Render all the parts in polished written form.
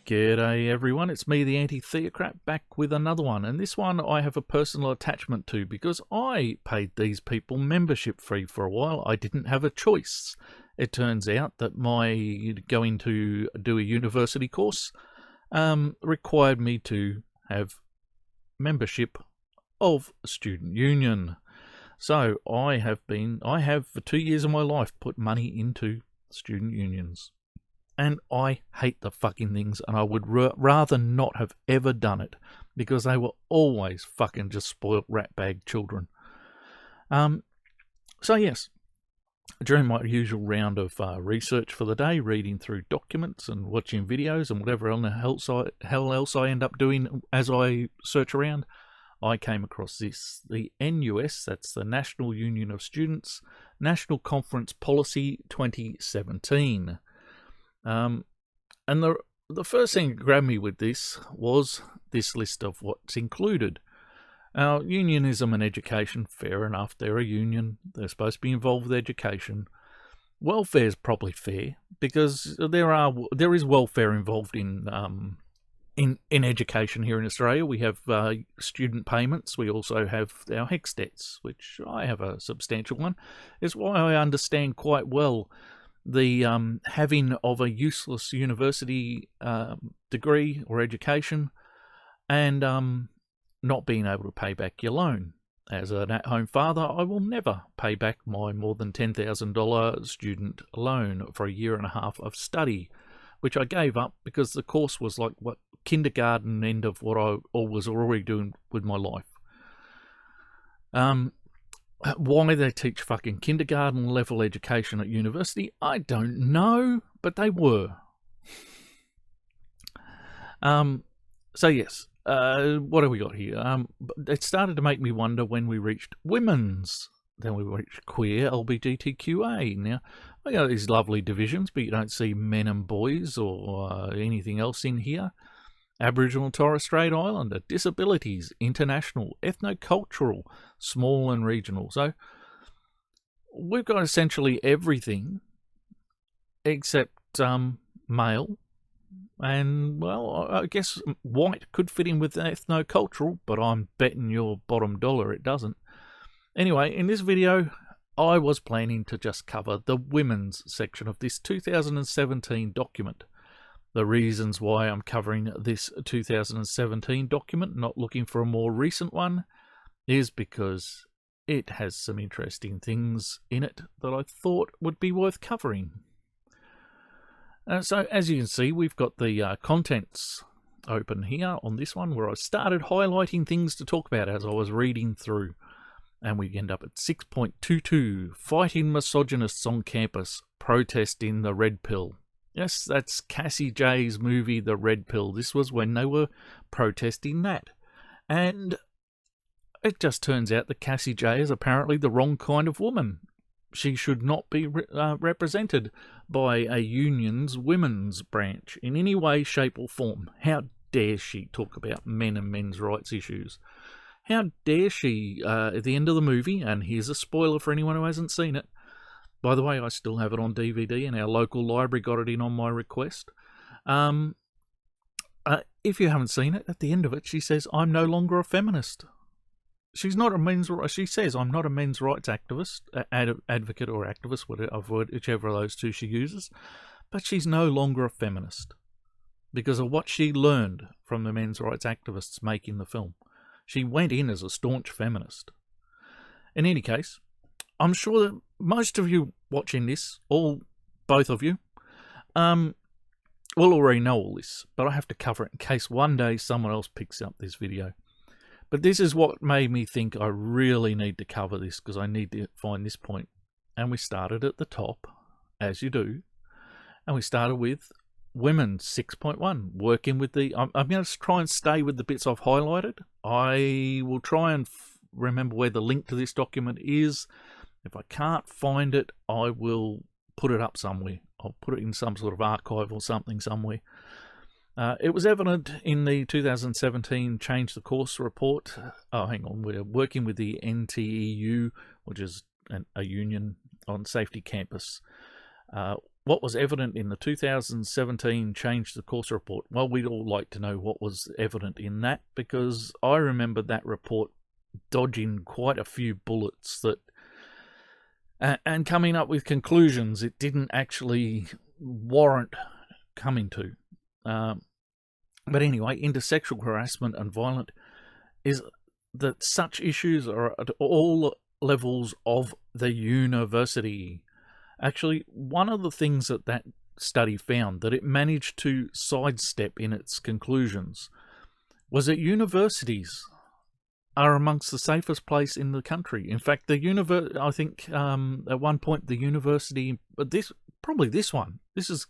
G'day everyone, it's me, the Anti-Theocrat, back with another one, and this one I have a personal attachment to because I paid these people membership fee for a while. I didn't have a choice. It turns out that my going to do a university course required me to have membership of a student union. So I have for 2 years of my life put money into student unions. And I hate the fucking things, and I would rather not have ever done it, because they were always fucking just spoiled ratbag children. So yes, during my usual round of research for the day, reading through documents and watching videos and whatever hell else I end up doing as I search around, I came across this. The NUS, that's the National Union of Students, National Conference Policy 2017. And the first thing that grabbed me with this was this list of what's included. Now, unionism and education, fair enough, they're a union, they're supposed to be involved with education. Welfare's probably fair, because there is welfare involved in education here in Australia. We have student payments, we also have our HECS debts, which I have a substantial one. It's why I understand quite well the having of a useless university degree or education and not being able to pay back your loan. As an at-home father, I will never pay back my more than $10,000 student loan for a year and a half of study, which I gave up because the course was like kindergarten end of what I was already doing with my life. Why they teach fucking kindergarten level education at university, I don't know, but they were. So yes, what have we got here? It started to make me wonder when we reached women's. Then we reached queer, LGBTQA. Now, I got these lovely divisions, but you don't see men and boys or anything else in here. Aboriginal and Torres Strait Islander, disabilities, international, ethnocultural, small and regional. So we've got essentially everything except male. And, well, I guess white could fit in with ethnocultural, but I'm betting your bottom dollar it doesn't. Anyway, in this video, I was planning to just cover the women's section of this 2017 document. The reasons why I'm covering this 2017 document, not looking for a more recent one, is because it has some interesting things in it that I thought would be worth covering. So as you can see, we've got the contents open here on this one, where I started highlighting things to talk about as I was reading through. And we end up at 6.22, Fighting Misogynists on Campus, Protesting the Red Pill. Yes, that's Cassie J's movie, The Red Pill. This was when they were protesting that. And it just turns out that Cassie J is apparently the wrong kind of woman. She should not be represented by a union's women's branch in any way, shape or form. How dare she talk about men and men's rights issues? How dare she, at the end of the movie, and here's a spoiler for anyone who hasn't seen it. By the way, I still have it on DVD, and our local library got it in on my request. If you haven't seen it, at the end of it, she says, "I'm no longer a feminist." She's not a men's rights. She says, "I'm not a men's rights activist, advocate or activist, whichever of those two she uses." But she's no longer a feminist because of what she learned from the men's rights activists making the film. She went in as a staunch feminist. In any case, I'm sure that most of you watching this, both of you, will already know all this, but I have to cover it in case one day someone else picks up this video. But this is what made me think I really need to cover this, because I need to find this point. And we started at the top, as you do, and we started with Women 6.1, working with the... I'm going to try and stay with the bits I've highlighted. I will try and remember where the link to this document is. If I can't find it, I will put it up somewhere. I'll put it in some sort of archive or something somewhere. It was evident in the 2017 Change the Course report. Oh, hang on. We're working with the NTEU, which is a union on Safety Campus. what was evident in the 2017 Change the Course report? Well, we'd all like to know what was evident in that, because I remember that report dodging quite a few bullets that and coming up with conclusions it didn't actually warrant coming to. But anyway, intersexual harassment and violence is that such issues are at all levels of the university. Actually, one of the things that study found that it managed to sidestep in its conclusions was that universities are amongst the safest place in the country. In fact, I think at one point the university, but this one. This is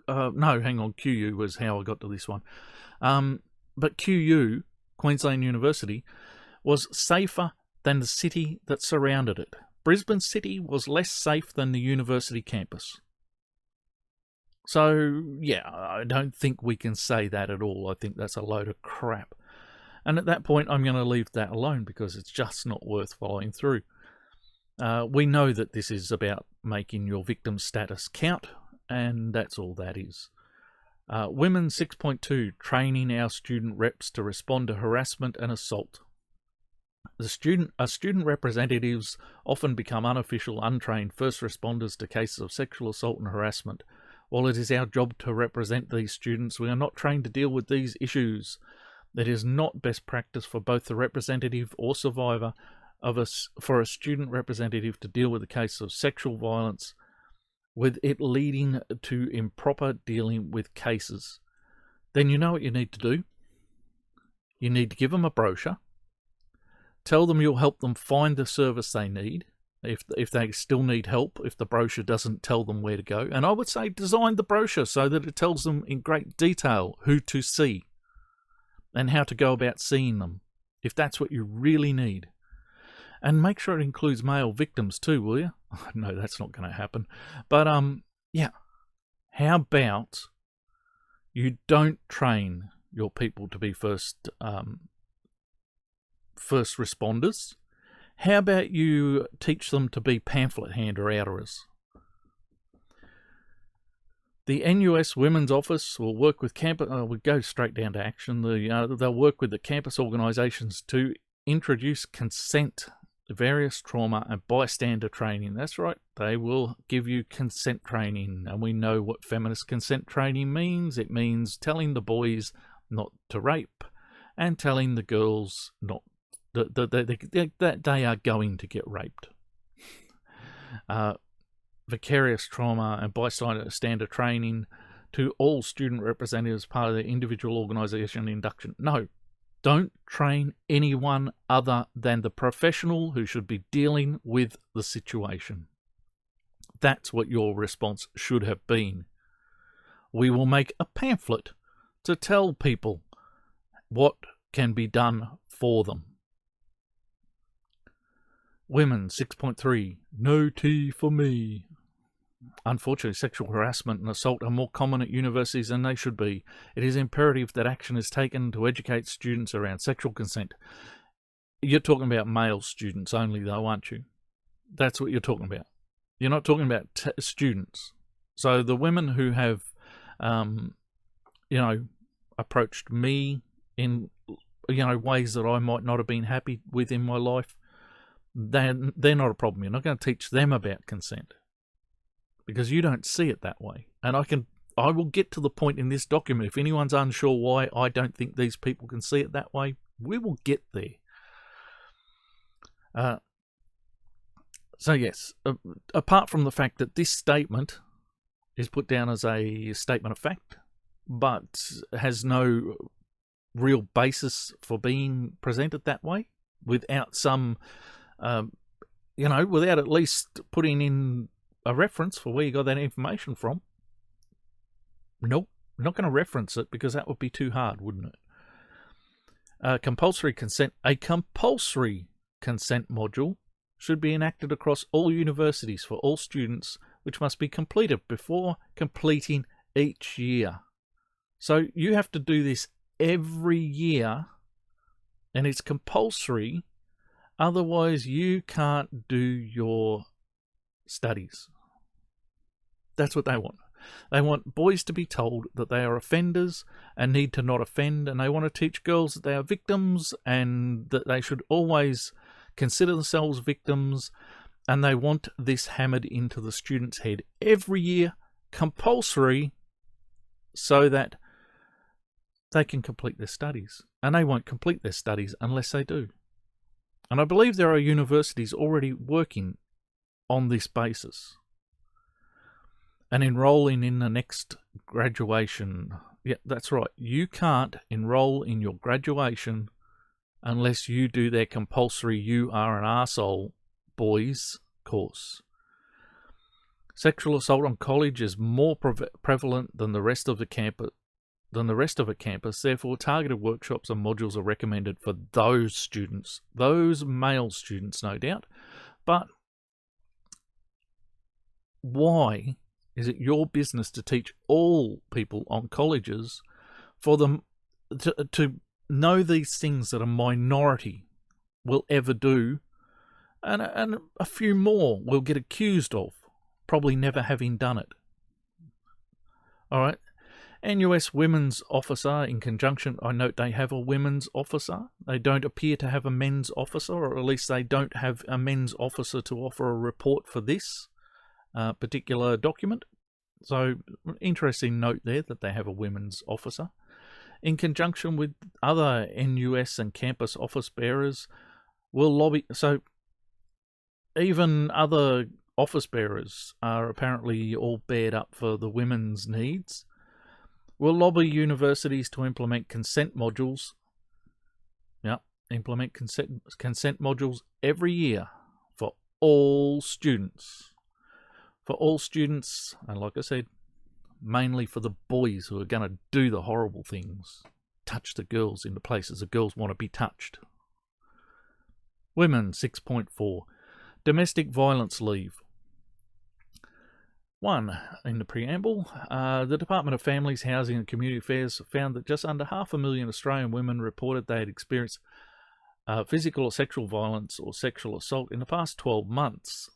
no, hang on. QU was how I got to this one. But QU, Queensland University, was safer than the city that surrounded it. Brisbane City was less safe than the university campus. So, yeah, I don't think we can say that at all. I think that's a load of crap. And at that point, I'm going to leave that alone because it's just not worth following through. We know that this is about making your victim status count, and that's all that is. Women 6.2, training our student reps to respond to harassment and assault. Student representatives often become unofficial, untrained first responders to cases of sexual assault and harassment. While it is our job to represent these students, we are not trained to deal with these issues. It is not best practice for both the representative or survivor for a student representative to deal with a case of sexual violence, with it leading to improper dealing with cases. Then you know what you need to do. You need to give them a brochure. Tell them you'll help them find the service they need, if they still need help, if the brochure doesn't tell them where to go. And I would say design the brochure so that it tells them in great detail who to see and how to go about seeing them, if that's what you really need. And make sure it includes male victims too, will you? No, that's not going to happen. But, yeah. How about you don't train your people to be first responders? How about you teach them to be pamphlet hander-outers? The NUS Women's Office will work with campus. We go straight down to action. They'll work with the campus organisations to introduce consent, various trauma and bystander training. That's right. They will give you consent training, and we know what feminist consent training means. It means telling the boys not to rape and telling the girls not that they are going to get raped. Vicarious trauma and bystander training to all student representatives part of their individual organisation induction. No, don't train anyone other than the professional who should be dealing with the situation. That's what your response should have been. We will make a pamphlet to tell people what can be done for them. Women 6.3, no tea for me. Unfortunately, sexual harassment and assault are more common at universities than they should be. It is imperative that action is taken to educate students around sexual consent. You're talking about male students only, though, aren't you? That's what you're talking about. You're not talking about students. So the women who have, approached me in, ways that I might not have been happy with in my life, they're not a problem. You're not going to teach them about consent because you don't see it that way. And I will get to the point in this document. If anyone's unsure why I don't think these people can see it that way, we will get there. So yes, apart from the fact that this statement is put down as a statement of fact, but has no real basis for being presented that way, without some, without at least putting in a reference for where you got that information from. Nope, I'm not going to reference it because that would be too hard, wouldn't it? Compulsory consent. A compulsory consent module should be enacted across all universities for all students, which must be completed before completing each year. So you have to do this every year, and it's compulsory. Otherwise, you can't do your studies. That's what they want. They want boys to be told that they are offenders and need to not offend, and they want to teach girls that they are victims and that they should always consider themselves victims, and they want this hammered into the student's head every year, compulsory, so that they can complete their studies. And they won't complete their studies unless they do. And I believe there are universities already working on this basis and enrolling in the next graduation. Yeah, that's right. You can't enroll in your graduation unless you do their compulsory "you are an arsehole, boys" course. Sexual assault on college is more prevalent than the rest of a campus. Therefore, targeted workshops and modules are recommended for those students, those male students, no doubt. But why is it your business to teach all people on colleges for them to know these things that a minority will ever do, and a few more will get accused of probably never having done it? All right. NUS women's officer, in conjunction, I note they have a women's officer. They don't appear to have a men's officer, or at least they don't have a men's officer to offer a report for this particular document. So, interesting note there that they have a women's officer. In conjunction with other NUS and campus office bearers, will lobby. So, even other office bearers are apparently all bared up for the women's needs. Will lobby universities to implement consent modules. Yeah, implement consent modules every year for all students. For all students, and like I said, mainly for the boys who are going to do the horrible things. Touch the girls in the places the girls want to be touched. Women, 6.4. Domestic violence leave. 1. In the preamble, the Department of Families, Housing and Community Affairs found that just under 500,000 Australian women reported they had experienced physical or sexual violence or sexual assault in the past 12 months.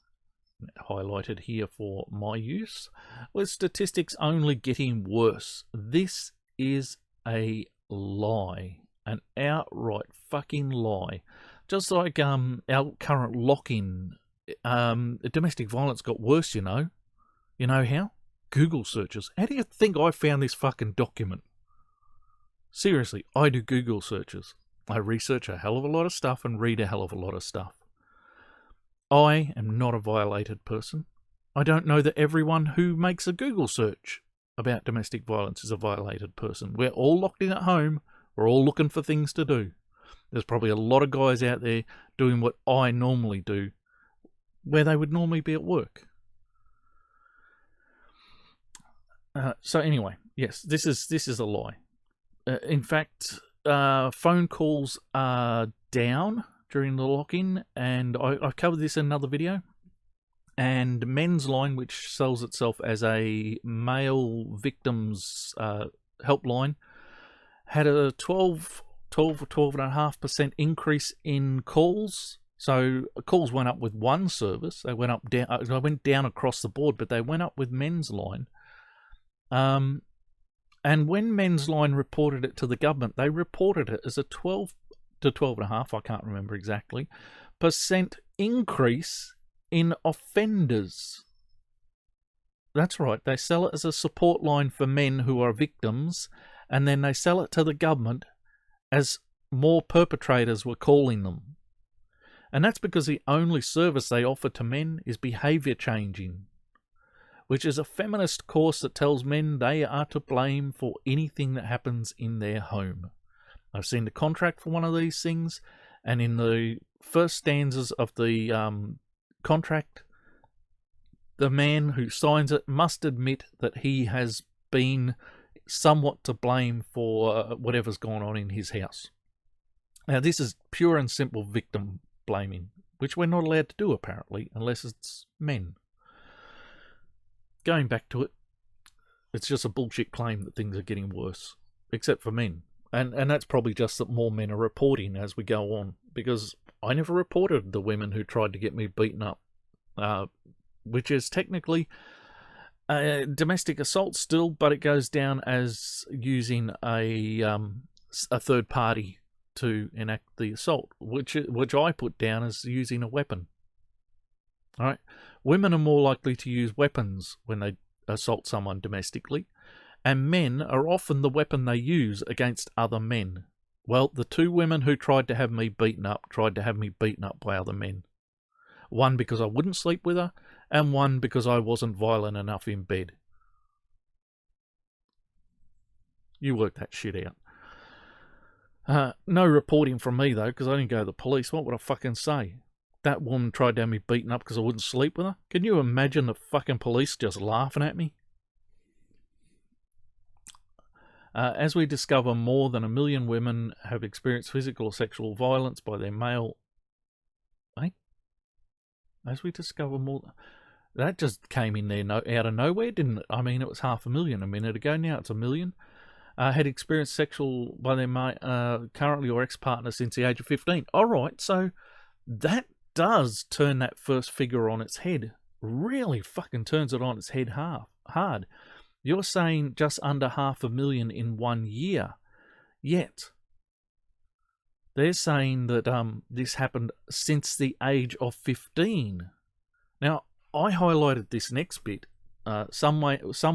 Highlighted here for my use, with statistics only getting worse. This is a lie. An outright fucking lie. Just like our current lock-in, domestic violence got worse, you know. You know how? Google searches. How do you think I found this fucking document? Seriously, I do Google searches. I research a hell of a lot of stuff and read a hell of a lot of stuff. I am not a violated person. I don't know that everyone who makes a Google search about domestic violence is a violated person. We're all locked in at home. We're all looking for things to do. There's probably a lot of guys out there doing what I normally do, where they would normally be at work. So anyway, yes, this is a lie. In fact, phone calls are down during the lock-in, and I've covered this in another video. And Men's Line, which sells itself as a male victims helpline, had a 12.5% increase in calls. So calls went up with one service. They went down across the board, but they went up with Men's Line. And when Men's Line reported it to the government, they reported it as a 12 to 12.5, I can't remember exactly, % increase in offenders. That's right, they sell it as a support line for men who are victims, and then they sell it to the government as more perpetrators were calling them. And that's because the only service they offer to men is behaviour changing, which is a feminist course that tells men they are to blame for anything that happens in their home. I've seen the contract for one of these things, and in the first stanzas of the contract, the man who signs it must admit that he has been somewhat to blame for whatever's gone on in his house. Now, this is pure and simple victim blaming, which we're not allowed to do, apparently, unless it's men. Going back to it, it's just a bullshit claim that things are getting worse, except for men. And that's probably just that more men are reporting as we go on, because I never reported the women who tried to get me beaten up, which is technically Domestic assault still, but it goes down as using a third party to enact the assault, which I put down as using a weapon. All right, women are more likely to use weapons when they assault someone domestically, and men are often the weapon they use against other men. Well, the two women who tried to have me beaten up by other men. One because I wouldn't sleep with her, and one because I wasn't violent enough in bed. You work that shit out. No reporting from me, though, because I didn't go to the police. What would I fucking say? That woman tried to have me beaten up because I wouldn't sleep with her? Can you imagine the fucking police just laughing at me? As we discover, more than 1 million women have experienced physical or sexual violence by their male... As we discover more... That just came in there out of nowhere, didn't it? I mean, it was 500,000 a minute ago. Now it's 1 million. Had experienced sexual by their currently or ex-partner since the age of 15. All right, so that does turn that first figure on its head. Really fucking turns it on its head hard. You're saying just under 500,000 in 1 year. Yet, they're saying that this happened since the age of 15. Now, I highlighted this next bit. Some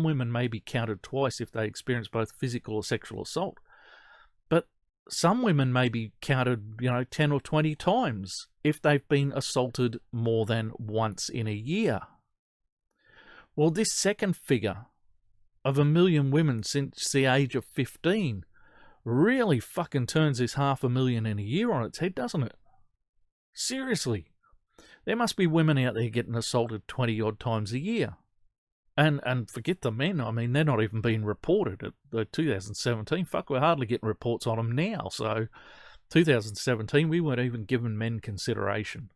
women may be counted twice if they experience both physical or sexual assault. But some women may be counted, 10 or 20 times if they've been assaulted more than once in a year. Well, this second figure of 1 million women since the age of 15 really fucking turns this 500,000 in a year on its head, doesn't it? Seriously. There must be women out there getting assaulted 20-odd times a year. And forget the men. I mean, they're not even being reported at the 2017. Fuck, we're hardly getting reports on them now. So, 2017, we weren't even giving men consideration.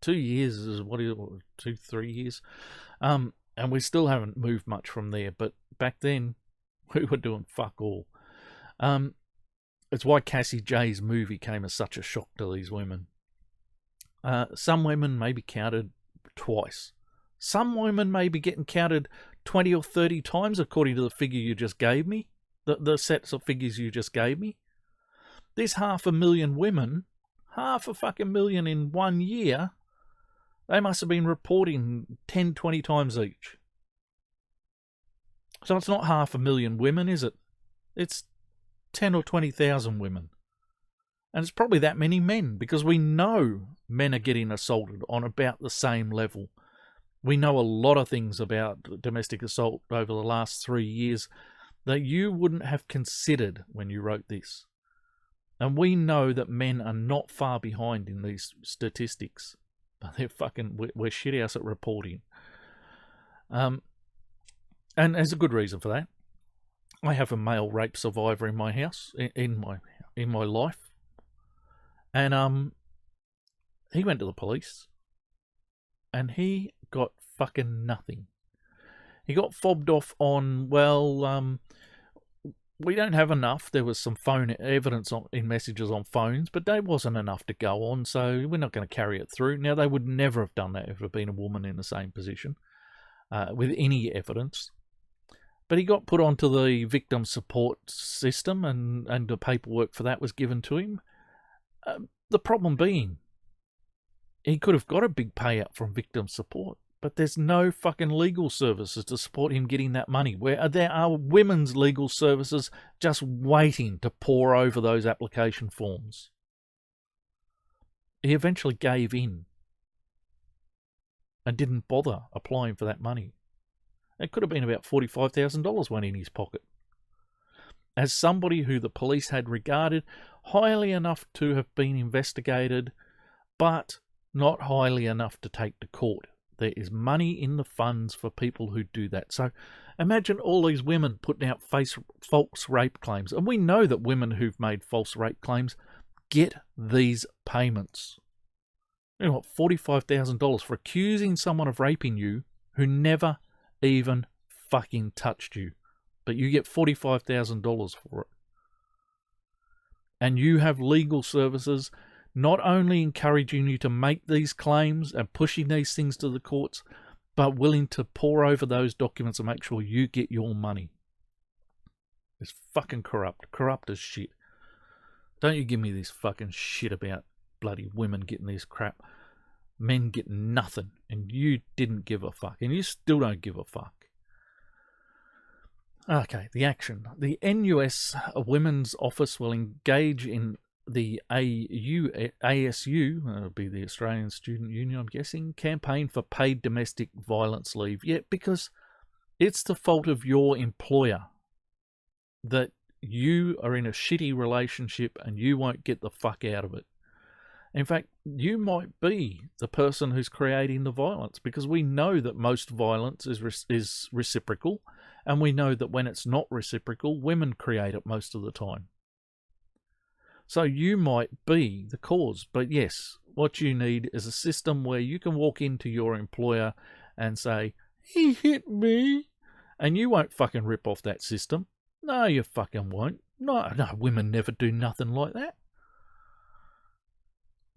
2 years is, 3 years? And we still haven't moved much from there. But back then, we were doing fuck all. It's why Cassie J's movie came as such a shock to these women. Some women may be counted twice. Some women may be getting counted 20 or 30 times according to the figure you just gave me, the sets of figures you just gave me. This 500,000 women, 500,000 in 1 year, they must have been reporting 10, 20 times each. So it's not 500,000 women, is it? It's 10 or 20,000 women. And it's probably that many men, because we know men are getting assaulted on about the same level. We know a lot of things about domestic assault over the last 3 years that you wouldn't have considered when you wrote this. And we know that men are not far behind in these statistics. But we're shithouse at reporting. And there's a good reason for that. I have a male rape survivor in my house, in my life. And he went to the police. And he got fucking nothing. He got fobbed off on, we don't have enough. There was some phone evidence in messages on phones, but there wasn't enough to go on, so we're not going to carry it through. Now, they would never have done that if it had been a woman in the same position with any evidence. But he got put onto the victim support system, and the paperwork for that was given to him. The problem being, he could have got a big payout from victim support, but there's no fucking legal services to support him getting that money. Where there are women's legal services just waiting to pour over those application forms. He eventually gave in and didn't bother applying for that money. It could have been about $45,000 went in his pocket. As somebody who the police had regarded highly enough to have been investigated, but not highly enough to take to court. There is money in the funds for people who do that. So imagine all these women putting out false rape claims. And we know that women who've made false rape claims get these payments. You know what, $45,000 for accusing someone of raping you who never even fucking touched you. But you get $45,000 for it. And you have legal services not only encouraging you to make these claims and pushing these things to the courts, but willing to pore over those documents and make sure you get your money. It's fucking corrupt. Corrupt as shit. Don't you give me this fucking shit about bloody women getting this crap. Men get nothing, and you didn't give a fuck, and you still don't give a fuck. Okay, the action. The NUS Women's Office will engage in the ASU, that'll be the Australian Student Union, I'm guessing, campaign for paid domestic violence leave. Yeah, because it's the fault of your employer that you are in a shitty relationship and you won't get the fuck out of it. In fact, you might be the person who's creating the violence, because we know that most violence is reciprocal, and we know that when it's not reciprocal, women create it most of the time. So you might be the cause. But yes, what you need is a system where you can walk into your employer and say, he hit me, and you won't fucking rip off that system. No, you fucking won't. No, women never do nothing like that.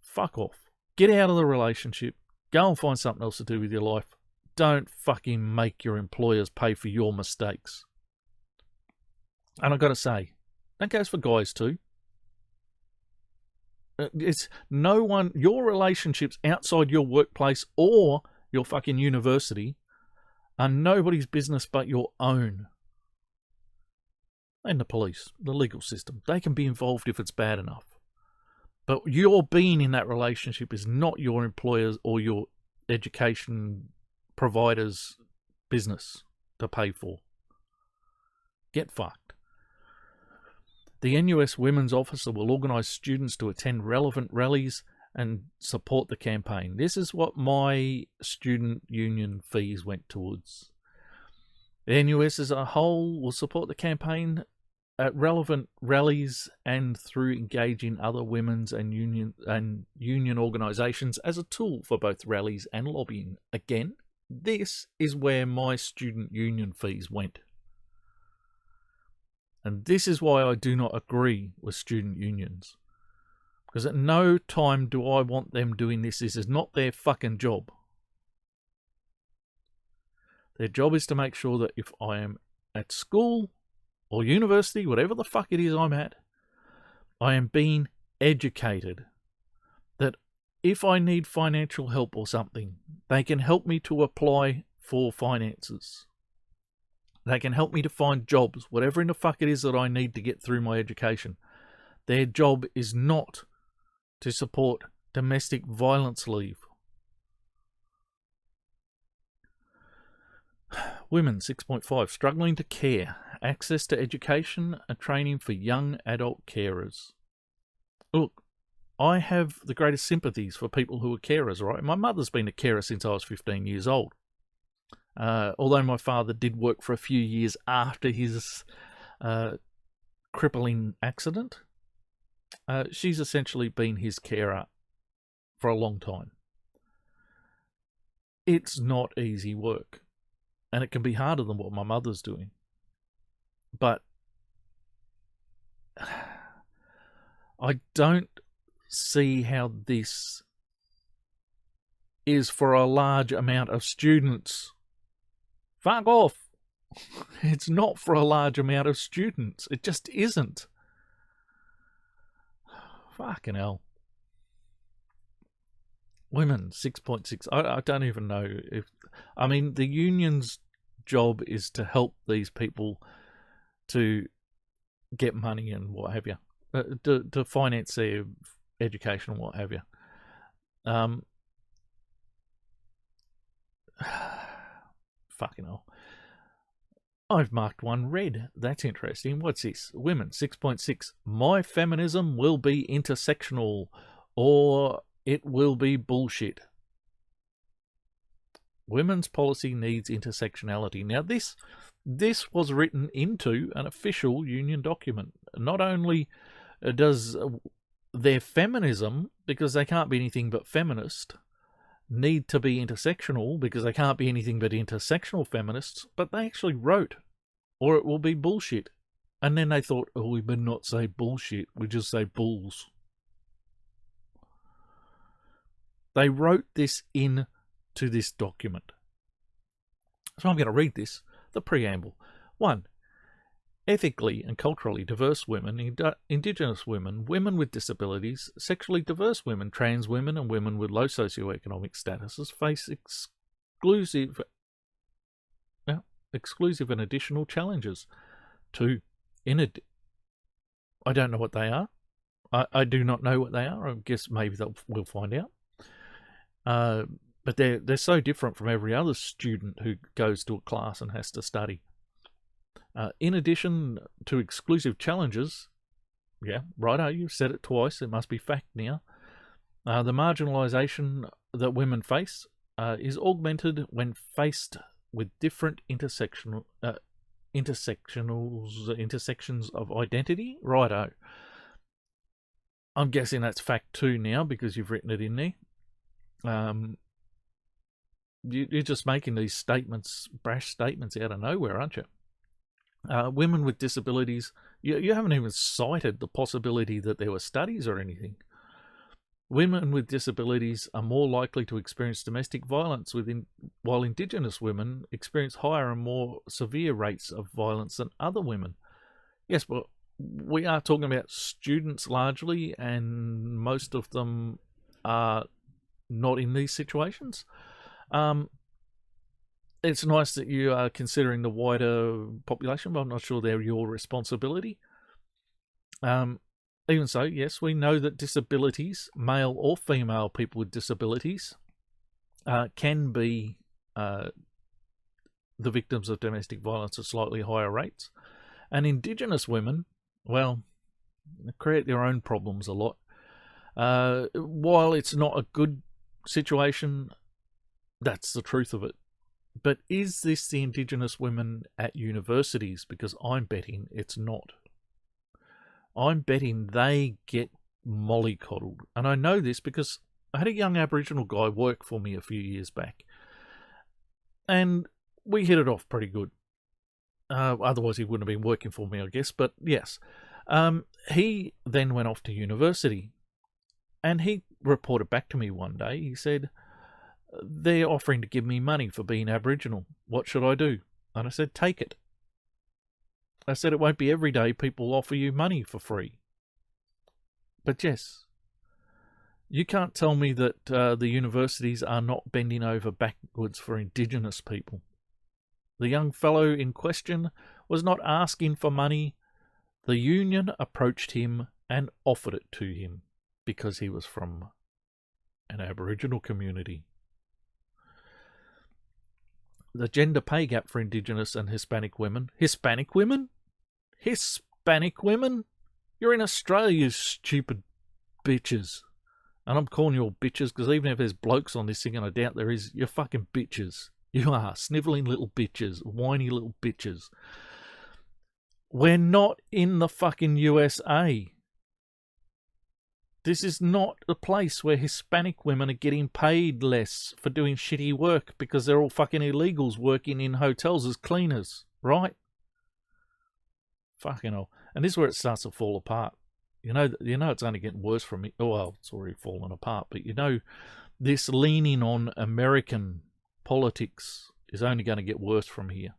Fuck off. Get out of the relationship. Go and find something else to do with your life. Don't fucking make your employers pay for your mistakes. And I've got to say, that goes for guys too. It's no one, your relationships outside your workplace or your fucking university are nobody's business but your own. And the police, the legal system, they can be involved if it's bad enough. But your being in that relationship is not your employer's or your education provider's business to pay for. Get fucked. The NUS Women's Officer will organise students to attend relevant rallies and support the campaign. This is what my student union fees went towards. The NUS as a whole will support the campaign at relevant rallies and through engaging other women's and union organisations as a tool for both rallies and lobbying. Again, this is where my student union fees went. And this is why I do not agree with student unions. Because at no time do I want them doing this. This is not their fucking job. Their job is to make sure that if I am at school or university, whatever the fuck it is I'm at, I am being educated. That if I need financial help or something, they can help me to apply for finances. They can help me to find jobs, whatever in the fuck it is that I need to get through my education. Their job is not to support domestic violence leave. Women, 6.5, struggling to care. Access to education and training for young adult carers. Look, I have the greatest sympathies for people who are carers, right? My mother's been a carer since I was 15 years old. Although my father did work for a few years after his crippling accident, she's essentially been his carer for a long time. It's not easy work, and it can be harder than what my mother's doing. But I don't see how this is for a large amount of students. Fuck off. It's not for a large amount of students. It just isn't. Fucking hell. Women, 6.6. I don't even know if... I mean, the union's job is to help these people to get money and what have you. To finance their education and what have you. Fucking hell. I've marked one red. That's interesting. What's this? Women, 6.6. My feminism will be intersectional, or it will be bullshit. Women's policy needs intersectionality. Now, this was written into an official union document. Not only does their feminism, because they can't be anything but feminist, need to be intersectional, because they can't be anything but intersectional feminists, but they actually wrote, or it will be bullshit. And then they thought, oh, we better not say bullshit, we just say bulls. They wrote this in to this document. So I'm going to read this, the preamble. 1. Ethically and culturally diverse women, Indigenous women, women with disabilities, sexually diverse women, trans women, and women with low socioeconomic statuses face exclusive and additional challenges. 2. I don't know what they are. I do not know what they are. I guess maybe we'll find out. But they're so different from every other student who goes to a class and has to study. In addition to exclusive challenges, yeah, righto, you've said it twice, it must be fact now, the marginalisation that women face is augmented when faced with different intersections of identity. Righto. I'm guessing that's fact 2 now because you've written it in there. You're just making these statements, brash statements out of nowhere, aren't you? Women with disabilities, you haven't even cited the possibility that there were studies or anything. Women with disabilities are more likely to experience domestic violence, while Indigenous women experience higher and more severe rates of violence than other women. Yes, but we are talking about students largely, and most of them are not in these situations. It's nice that you are considering the wider population, but I'm not sure they're your responsibility. Even so, yes, we know that disabilities, male or female people with disabilities, can be the victims of domestic violence at slightly higher rates. And Indigenous women, well, create their own problems a lot. While it's not a good situation, that's the truth of it. But is this the Indigenous women at universities? Because I'm betting it's not. I'm betting they get mollycoddled. And I know this because I had a young Aboriginal guy work for me a few years back. And we hit it off pretty good. Otherwise he wouldn't have been working for me, I guess. But yes. He then went off to university. And he reported back to me one day. He said, they're offering to give me money for being Aboriginal. What should I do? And I said, take it. I said, it won't be every day people offer you money for free. But yes, you can't tell me that the universities are not bending over backwards for Indigenous people. The young fellow in question was not asking for money. The union approached him and offered it to him because he was from an Aboriginal community. The gender pay gap for Indigenous and Hispanic women. Hispanic women? Hispanic women? You're in Australia, you stupid bitches. And I'm calling you all bitches because even if there's blokes on this thing, and I doubt there is, you're fucking bitches. You are snivelling little bitches, whiny little bitches. We're not in the fucking USA. This is not the place where Hispanic women are getting paid less for doing shitty work because they're all fucking illegals working in hotels as cleaners, right? Fucking hell. And this is where it starts to fall apart. You know it's only getting worse from me. Oh, well, it's already fallen apart. But you know, this leaning on American politics is only going to get worse from here.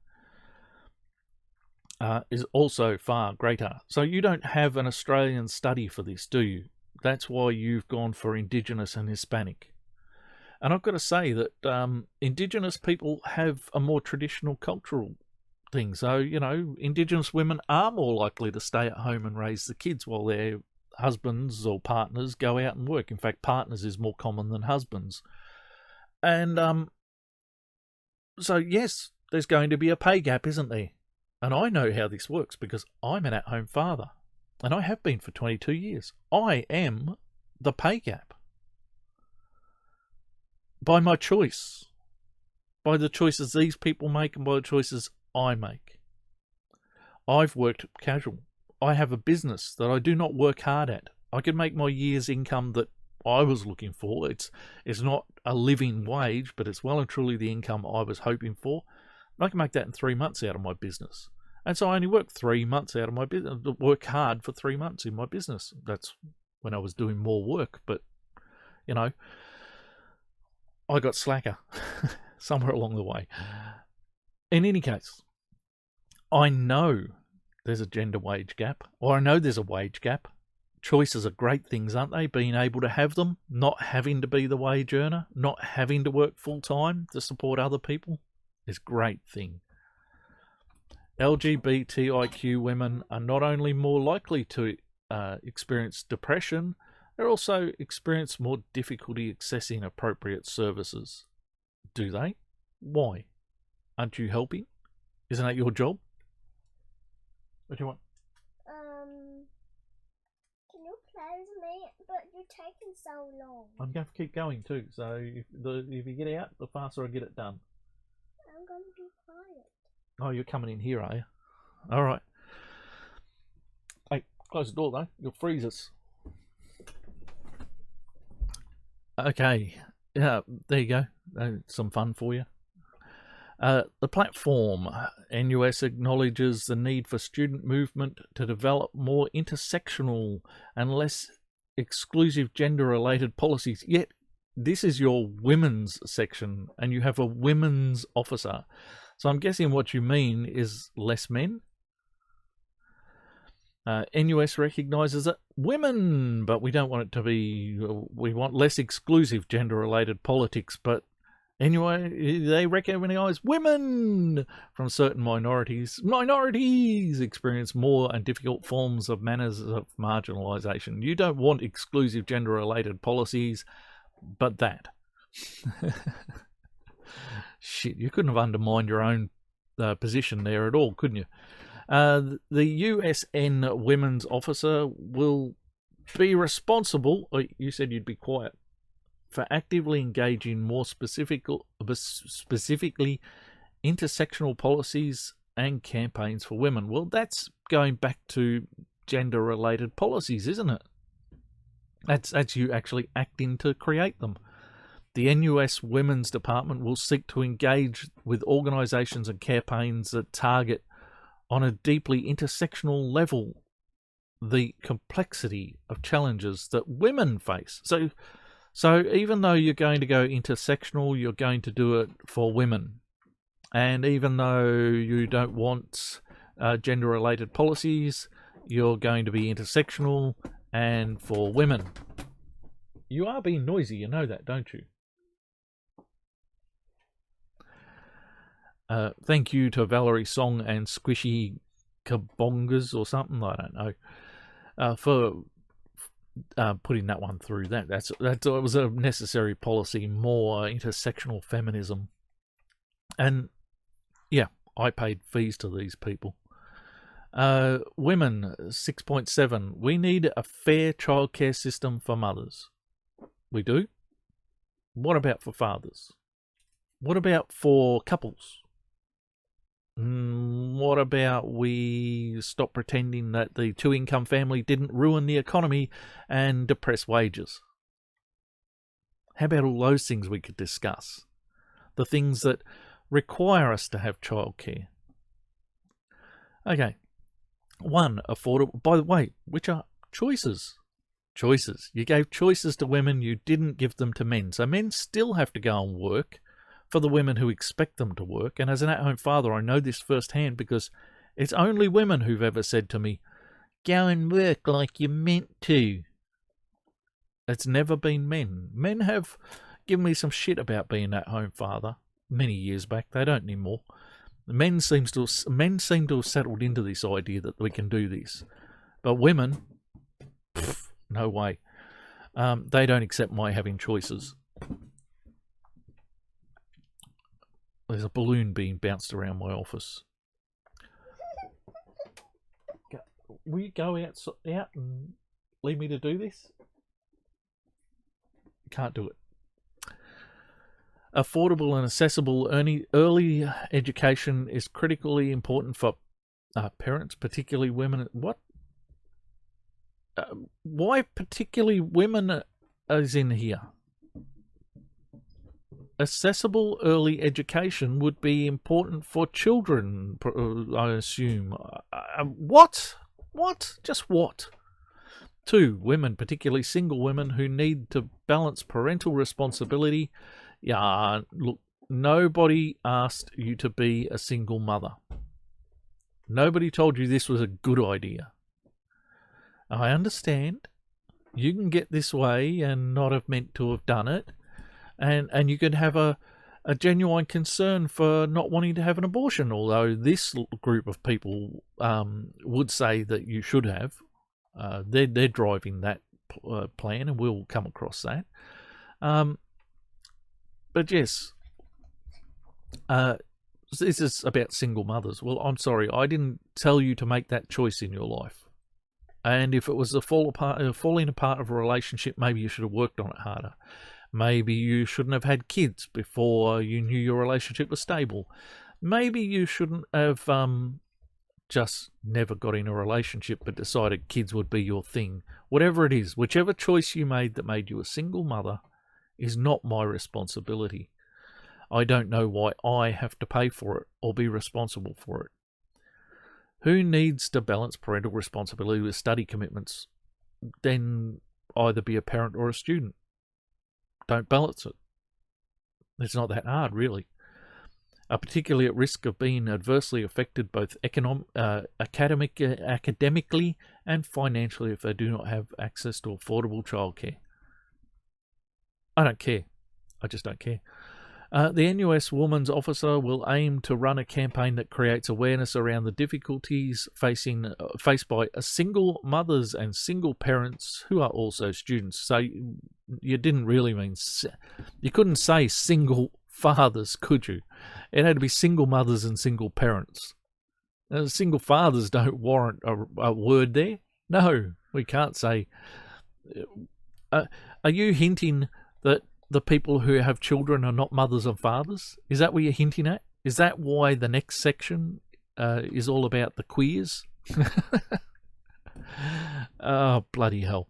Is also far greater. So you don't have an Australian study for this, do you? That's why you've gone for Indigenous and Hispanic. And I've got to say that Indigenous people have a more traditional cultural thing. So, you know, Indigenous women are more likely to stay at home and raise the kids while their husbands or partners go out and work. In fact, partners is more common than husbands. And so, yes, there's going to be a pay gap, isn't there? And I know how this works because I'm an at-home father. And I have been for 22 years. I am the pay gap. By my choice. By the choices these people make and by the choices I make. I've worked casual. I have a business that I do not work hard at. I can make my year's income that I was looking for. It's not a living wage, but it's well and truly the income I was hoping for. I can make that in 3 months out of my business. And so I only work 3 months out of my business, work hard for 3 months in my business. That's when I was doing more work. But, you know, I got slacker somewhere along the way. In any case, I know there's a gender wage gap, or I know there's a wage gap. Choices are great things, aren't they? Being able to have them, not having to be the wage earner, not having to work full time to support other people is a great thing. LGBTIQ women are not only more likely to experience depression, they also experience more difficulty accessing appropriate services. Do they? Why? Aren't you helping? Isn't that your job? What do you want? Can you play with me? But you're taking so long. I'm going to keep going too, so if you get out, the faster I get it done. I'm going to be quiet. Oh, you're coming in here, are you? All right. Hey, close the door though. You'll freeze us. Okay. Yeah, there you go. Some fun for you. The platform, NUS acknowledges the need for student movement to develop more intersectional and less exclusive gender-related policies. Yet, this is your women's section, and you have a women's officer. So I'm guessing what you mean is less men? NUS recognises that women, but we don't want it to be, we want less exclusive gender-related politics, but anyway, they recognise women from certain minorities. Minorities experience more and difficult forms of manners of marginalisation. You don't want exclusive gender-related policies, but that. Shit, you couldn't have undermined your own position there at all, couldn't you? The USN Women's Officer will be responsible, you said you'd be quiet, for actively engaging more specifically intersectional policies and campaigns for women. Well, that's going back to gender-related policies, isn't it? That's you actually acting to create them. The NUS Women's Department will seek to engage with organisations and campaigns that target on a deeply intersectional level the complexity of challenges that women face. So even though you're going to go intersectional, you're going to do it for women. And even though you don't want gender-related policies, you're going to be intersectional and for women. You are being noisy, you know that, don't you? Thank you to Valerie Song and Squishy Kabongas or something, I don't know, for putting that one through. That was a necessary policy, more intersectional feminism. And yeah, I paid fees to these people. Women, 6.7. We need a fair childcare system for mothers. We do? What about for fathers? What about for couples? What about we stop pretending that the two-income family didn't ruin the economy and depress wages? How about all those things we could discuss? The things that require us to have childcare. Okay. 1, affordable. By the way, which are choices? Choices. You gave choices to women, you didn't give them to men. So men still have to go and work for the women who expect them to work. And as an at-home father, I know this firsthand because it's only women who've ever said to me, go and work like you're meant to. It's never been men. Men have given me some shit about being an at-home father many years back. They don't anymore. Men seem to have settled into this idea that we can do this. But women, no way. They don't accept my having choices. There's a balloon being bounced around my office. Will you go out and leave me to do this? Can't do it. Affordable and accessible early education is critically important for parents, particularly women. What? Why particularly women is in here? Accessible early education would be important for children, I assume. What? What? Just what? 2, women, particularly single women who need to balance parental responsibility. Yeah, look, nobody asked you to be a single mother. Nobody told you this was a good idea. I understand. You can get this way and not have meant to have done it. And you could have a genuine concern for not wanting to have an abortion, although this group of people would say that you should have. They're driving that plan, and we'll come across that. But yes, this is about single mothers. Well, I'm sorry, I didn't tell you to make that choice in your life. And if it was the falling apart of a relationship, maybe you should have worked on it harder. Maybe you shouldn't have had kids before you knew your relationship was stable. Maybe you shouldn't have just never got in a relationship but decided kids would be your thing. Whatever it is, whichever choice you made that made you a single mother is not my responsibility. I don't know why I have to pay for it or be responsible for it. Who needs to balance parental responsibility with study commitments? Then either be a parent or a student. Don't balance it. It's not that hard, really. Are particularly at risk of being adversely affected both academically and financially if they do not have access to affordable childcare. I don't care. I just don't care. The NUS Women's Officer will aim to run a campaign that creates awareness around the difficulties faced by single mothers and single parents who are also students. So you didn't really mean... You couldn't say single fathers, could you? It had to be single mothers and single parents. Single fathers don't warrant a word there. No, we can't say... are you hinting that the people who have children are not mothers and fathers? Is that what you're hinting at? Is that why the next section is all about the queers? Oh, bloody hell.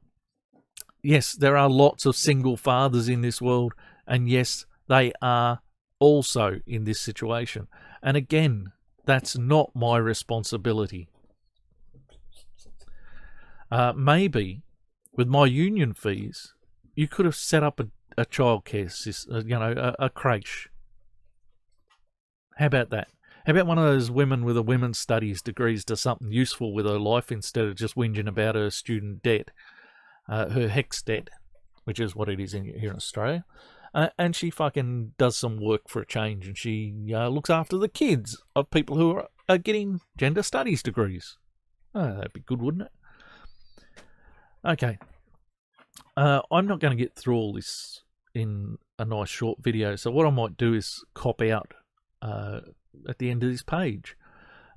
Yes, there are lots of single fathers in this world, and yes, they are also in this situation. And again, that's not my responsibility. Maybe, with my union fees, you could have set up a childcare system, a creche. How about that? How about one of those women with a women's studies degrees does something useful with her life instead of just whinging about her student debt, her HEX debt, which is what it is here in Australia. And she fucking does some work for a change, and she looks after the kids of people who are getting gender studies degrees. Oh, that'd be good, wouldn't it? Okay. I'm not going to get through all this in a nice short video, so what I might do is cop out at the end of this page.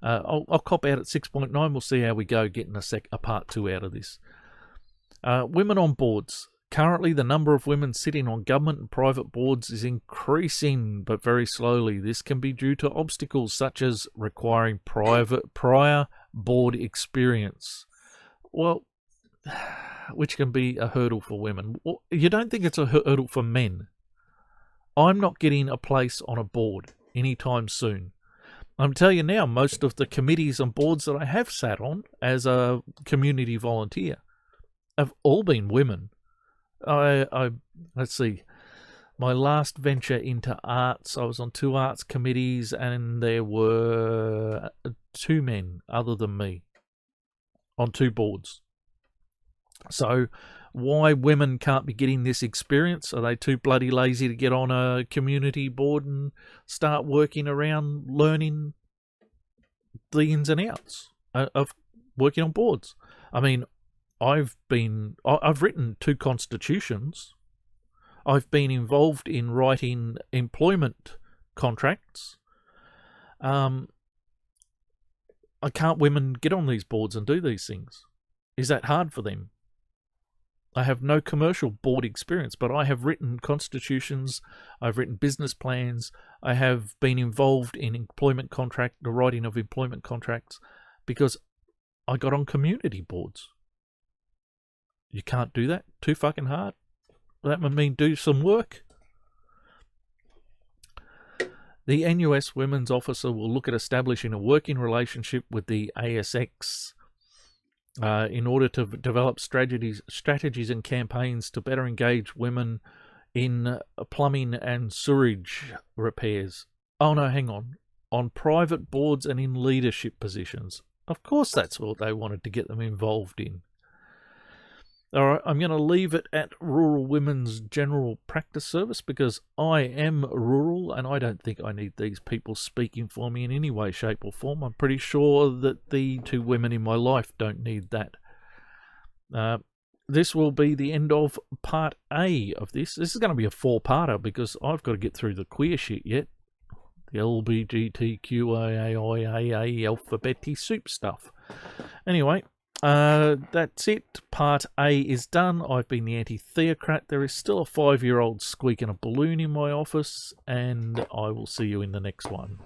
I'll cop out at 6.9. We'll see how we go getting a part 2 out of this. Women on boards. Currently, the number of women sitting on government and private boards is increasing, but very slowly. This can be due to obstacles such as requiring prior board experience. Well, which can be a hurdle for women. You don't think it's a hurdle for men? I'm not getting a place on a board anytime soon. I'm telling you now, most of the committees and boards that I have sat on as a community volunteer have all been women. Let's see, my last venture into arts, I was on 2 arts committees, and there were 2 men other than me on 2 boards. So why women can't be getting this experience? Are they too bloody lazy to get on a community board and start working around learning the ins and outs of working on boards? I mean, I've written 2 constitutions. I've been involved in writing employment contracts. Can't women get on these boards and do these things? Is that hard for them? I have no commercial board experience, but I have written constitutions, I've written business plans, I have been involved in the writing of employment contracts, because I got on community boards. You can't do that? Too fucking hard? That would mean do some work. The NUS Women's Officer will look at establishing a working relationship with the ASX in order to develop strategies and campaigns to better engage women in plumbing and sewerage repairs. Oh no, hang on. On private boards and in leadership positions. Of course that's what they wanted to get them involved in. Alright, I'm going to leave it at Rural Women's General Practice Service because I am rural and I don't think I need these people speaking for me in any way, shape or form. I'm pretty sure that the two women in my life don't need that. This will be the end of part A of this. This is going to be a 4-parter because I've got to get through the queer shit yet. The LBGTQIAIA alphabety soup stuff. Anyway, that's it. Part A is done. I've been the anti-theocrat. There is still a 5-year-old squeaking a balloon in my office, and I will see you in the next one.